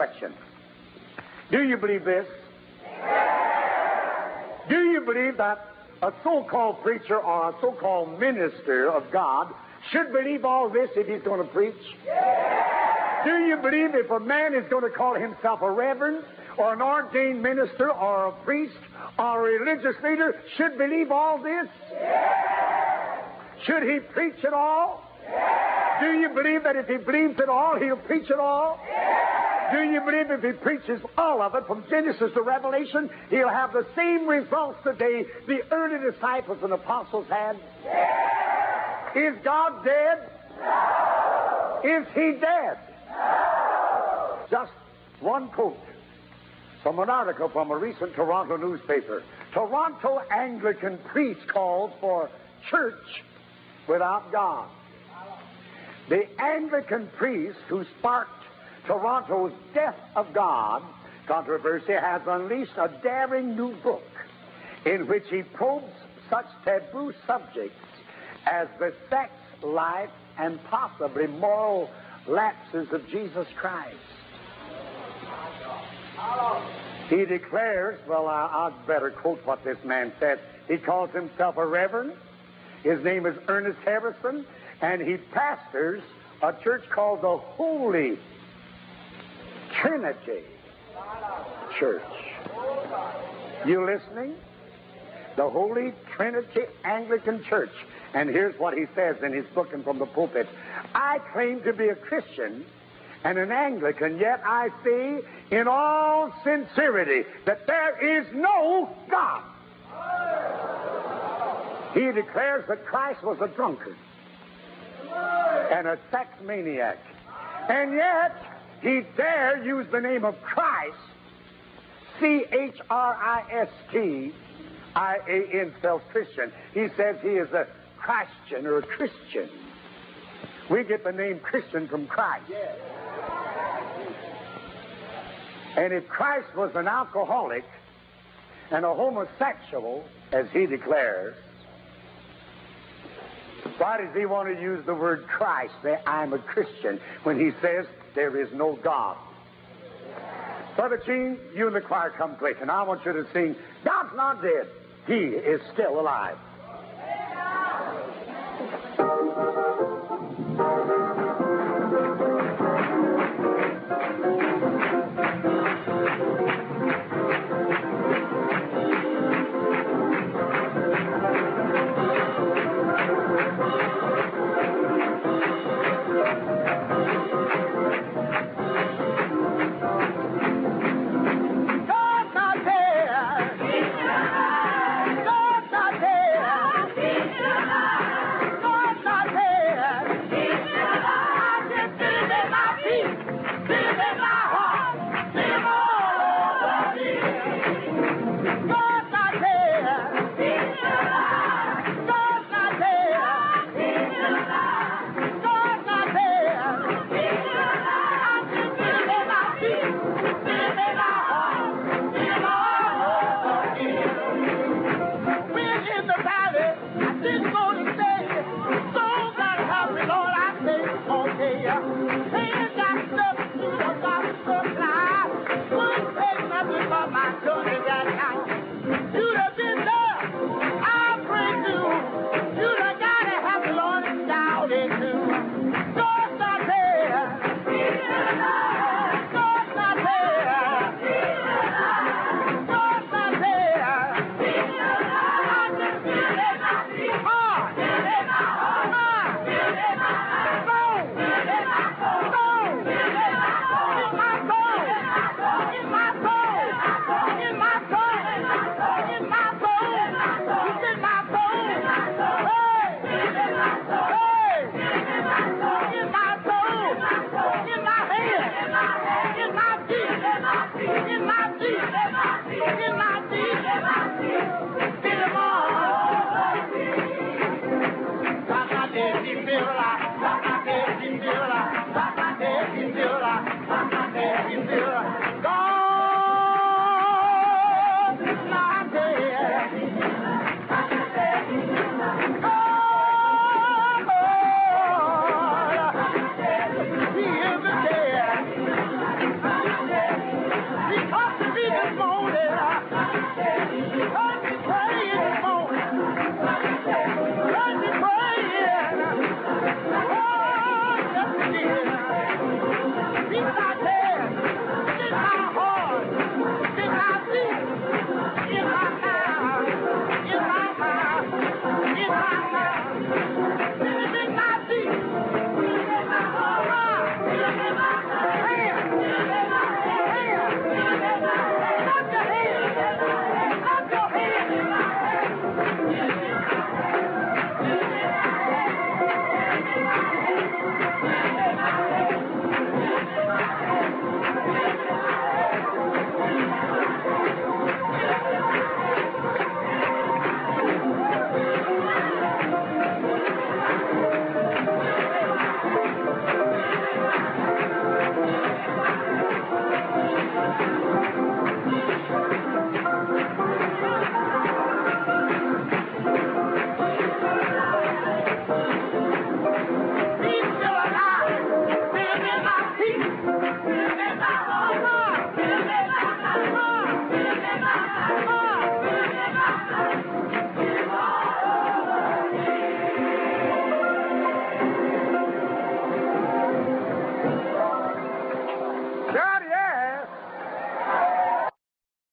Question. Do you believe this? Do you believe that a so-called preacher or a so-called minister of God should believe all this if he's going to preach? Do you believe if a man is going to call himself a reverend or an ordained minister or a priest or a religious leader should believe all this? Should he preach it all? Do you believe that if he believes it all, he'll preach it all? Do you believe if he preaches all of it from Genesis to Revelation, he'll have the same results today the early disciples and apostles had? Is God dead? Is he dead? Just one quote from an article from a recent Toronto newspaper. Toronto Anglican priest calls for church without God. The Anglican priest who sparked Toronto's Death of God controversy has unleashed a daring new book in which he probes such taboo subjects as the sex life and possibly moral lapses of Jesus Christ. He declares, well, I'd better quote what this man said. He calls himself a reverend. His name is Ernest Harrison, and he pastors a church called the Holy Trinity Church. You listening? The Holy Trinity Anglican Church. And here's what he says in his book and from the pulpit. I claim to be a Christian and an Anglican, yet I say in all sincerity that there is no God. He declares that Christ was a drunkard and a sex maniac. And yet, he dare use the name of Christ, C-H-R-I-S-T-I-A-N spells Christian. He says he is a Christian or a Christian. We get the name Christian from Christ. And if Christ was an alcoholic and a homosexual, as he declares, why does he want to use the word Christ, say, I'm a Christian, when he says there is no God? Brother Gene, you and the choir come quick, and I want you to sing, God's not dead. He is still alive.